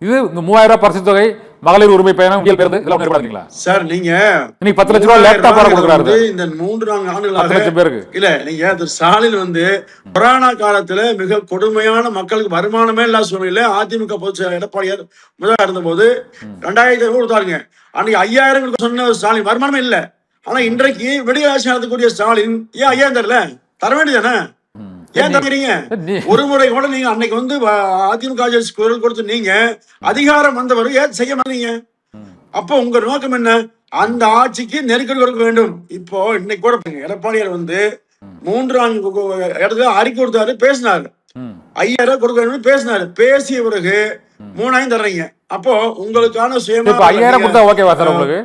இது இந்த 3000 ரூபாய் பரிசு தொகை, மகளிர் உரிமை பயணம், பேருந்து இதெல்லாம் ஏற்படுத்தீங்களா சார்? நீங்க இன்னைக்கு 10 லட்சம் ரூபாய் லேப்டாப் கொடுக்குறாரு இந்த 3-4 ஆண்டுகளாக 10 லட்சம் பேருக்கு. இல்ல, நீங்க ஸ்டாலின் கொரோனா காலத்துல மிக கொடுமையான மக்களுக்கு வருமானமே இல்லாத சூழ்நிலை அதிமுக பொதுச் எடப்பாடியார் முதல்வர் இருந்த போது 2500 கொடுத்தாருங்க. அன்னைக்கு 5000 கொடுக்க சொன்ன ஸ்டாலின் வருமானமே இல்ல. ஆனா இன்றைக்கு வெளியாட்சி நடத்தக்கூடிய ஸ்டாலின் ஏன் 5000 தரல? தர வேண்டியதானே? ஏன் தரீங்க? ஒரு முறை கூட நீங்க அன்னைக்கு அதிமுக குரல் கொடுத்து நீங்க அதிகாரம் வந்தவர் ஏன் செய்ய மாட்டீங்க? அப்போ உங்க நோக்கம் என்ன? அந்த ஆட்சிக்கு நெருக்கடி கொடுக்க வேண்டும். இப்போ இன்னைக்கு கூட எடப்பாடியார் 3-4 இடத்துல அறிக்கை கொடுத்தாரு, பேசினாரு. 5000 கொடுக்க வேண்டும் பேசினாரு. பேசிய பிறகு 3000 தர்றீங்க. அப்போ உங்களுக்கான சுயமா 5000 கொடுத்தா ஓகேவா சார் உங்களுக்கு?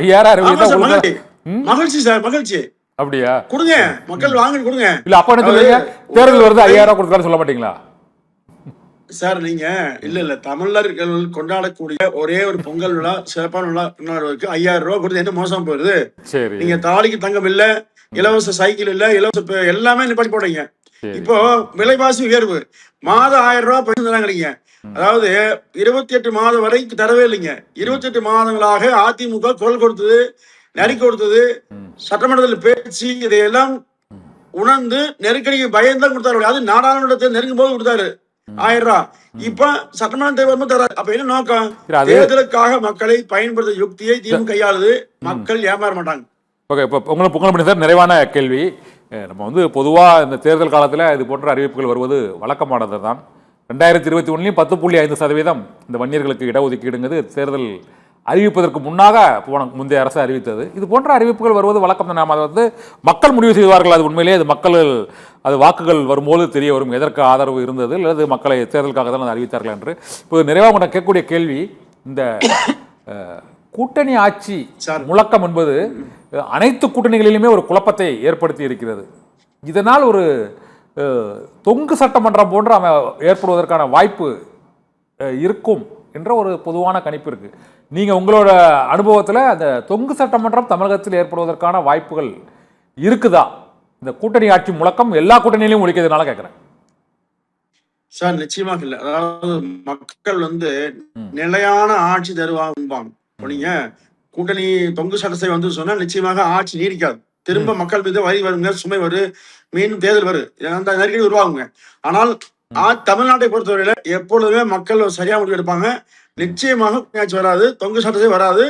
5000 மகிழ்ச்சி சார், மகிழ்ச்சி. அப்படியா? கொடுங்க, மக்கள் வாங்கி கொடுங்க. இல்ல அப்ப என்ன சொல்றீங்க? தேர்தல் வருது 5000 கொடுக்கறான்னு சொல்ல மாட்டீங்களா சார்? நீங்க இல்ல தமிழர்கள் கொண்டாடக்கூடிய ஒரே ஒரு பொங்கல் விழா, சிறப்பான விழா கொண்டாடுவதற்கு 5000 ரூபாய் கொடுத்து என்ன மோசம் போயிருது? நீங்க தாலிக்கு தங்கம் இல்ல, இலவச சைக்கிள் இல்ல, இலவச எல்லாமே நிப்பாட்டி போடுறீங்க. இப்போ விலைவாசி உயர்வு, மாதம் 1000 ரூபாய் பரிசு தராங்க. அதாவது 28 மாதம் வரைக்கும் தரவே இல்லைங்க. 28 மாதங்களாக அதிமுக குரல் கொடுத்தது, நெருக்கி கொடுத்தது, சட்டமன்றத்தில் பேச்சு, இதையெல்லாம் உணர்ந்து நெருக்கடிக்கு பயந்தான் கொடுத்தாரு. அது நாடாளுமன்றத்தை நெருங்கும் போது கொடுத்தாரு 1000 ரூபாய். இப்ப சட்டமன்ற தேர்தல் தராரு. அப்ப என்ன நோக்கம்? தேர்தலுக்காக மக்களை பயன்படுத்த யுக்தியை திமுக கையாளுது. மக்கள் ஏமாற மாட்டாங்க. ஓகே, இப்போ உங்களுக்கு புகழ் பண்ணி சார், நிறைவான கேள்வி. நம்ம பொதுவாக இந்த தேர்தல் காலத்தில் இது போன்ற அறிவிப்புகள் வருவது வழக்கமானது தான். 2021 10.5% இந்த வன்னியர்களுக்கு இடஒதுக்கீடுங்கிறது தேர்தல் அறிவிப்பதற்கு முன்னாக முந்தைய அரசு அறிவித்தது. இது போன்ற அறிவிப்புகள் வருவது வழக்கம் தான். அதை மக்கள் முடிவு செய்வார்கள். அது உண்மையிலேயே அது மக்கள் அது வாக்குகள் வரும்போது தெரிய வரும் எதற்கு ஆதரவு இருந்தது, அல்லது மக்களை தேர்தலுக்காக தான் அறிவித்தார்கள் என்று. இப்போ நிறைவாக உங்களை கேட்கக்கூடிய கேள்வி, இந்த கூட்டணி ஆட்சி முழக்கம் என்பது அனைத்து கூட்டணிகளிலுமே ஒரு குழப்பத்தை ஏற்படுத்தி இருக்கிறது. இதனால் ஒரு தொங்கு சட்டமன்றம் போன்ற ஏற்படுவதற்கான வாய்ப்பு இருக்கும் என்ற ஒரு பொதுவான கணிப்பு இருக்கு. நீங்க உங்களோட அனுபவத்தில் அந்த தொங்கு சட்டமன்றம் தமிழகத்தில் ஏற்படுவதற்கான வாய்ப்புகள் இருக்குதா? இந்த கூட்டணி ஆட்சி முழக்கம் எல்லா கூட்டணியிலும் ஒழிக்கிறதுனால கேட்கிறேன் சார். நிச்சயமாக இல்லை. அதாவது மக்கள் நிலையான ஆட்சி தருவாங்க. நீங்க கூட்டணி தொங்கு சட்டத்தை சொன்னா நிச்சயமாக ஆட்சி நீடிக்காது. திரும்ப மக்கள் மீது வரி வருங்க, சுமை வரும், மீண்டும் தேர்தல் வரும், அந்த நெருக்கடி உருவாகுங்க. ஆனால் தமிழ்நாட்டை பொறுத்தவரையில எப்பொழுதுமே மக்கள் சரியா முடிவு எடுப்பாங்க. நிச்சயமாக ஆட்சி வராது, தொங்கு சட்டத்தை வராது.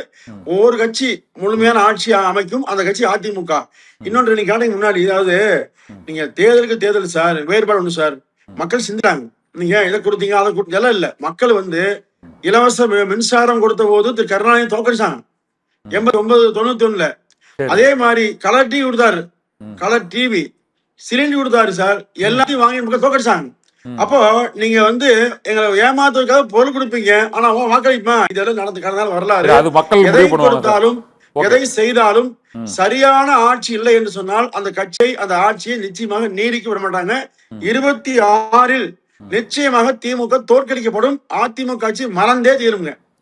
ஒவ்வொரு கட்சி முழுமையான ஆட்சி அமைக்கும், அந்த கட்சி அதிமுக. இன்னொன்று நீங்க கேட்டீங்க முன்னாடி, அதாவது நீங்க தேர்தலுக்கு தேர்தல் சார் வேறுபாடு ஒண்ணு சார். மக்கள் சிந்துறாங்க. நீங்க இதை கொடுத்தீங்க அதை கொடுத்தீங்க இல்ல. மக்கள் இலவச மின்சாரம் கொடுத்த போது திரு கருணாநிதி தோக்கடிச்சாங்க 89-91. அதே மாதிரி கலர் டிவி கொடுத்தாரு, கலர் டிவி, சிலிண்டர் கொடுத்தாரு சார். எல்லாத்தையும் வாங்கி மக்கள் தோக்கடிச்சாங்க. அப்போ நீங்க எங்களை ஏமாத்துறதுக்காக பொருள் கொடுப்பீங்க, ஆனா வாக்களிப்பா. இதெல்லாம் நடந்து கடந்தாலும் வரலாறு. எதை கொடுத்தாலும் எதை செய்தாலும் சரியான ஆட்சி இல்லை என்று சொன்னால் அந்த கட்சியை அந்த ஆட்சியை நிச்சயமாக நீடிக்க விட மாட்டாங்க. 26 நிச்சயமாக திமுக தோற்கடிக்கப்படும். அதிமுக ஆட்சி மறந்தே தீருங்க.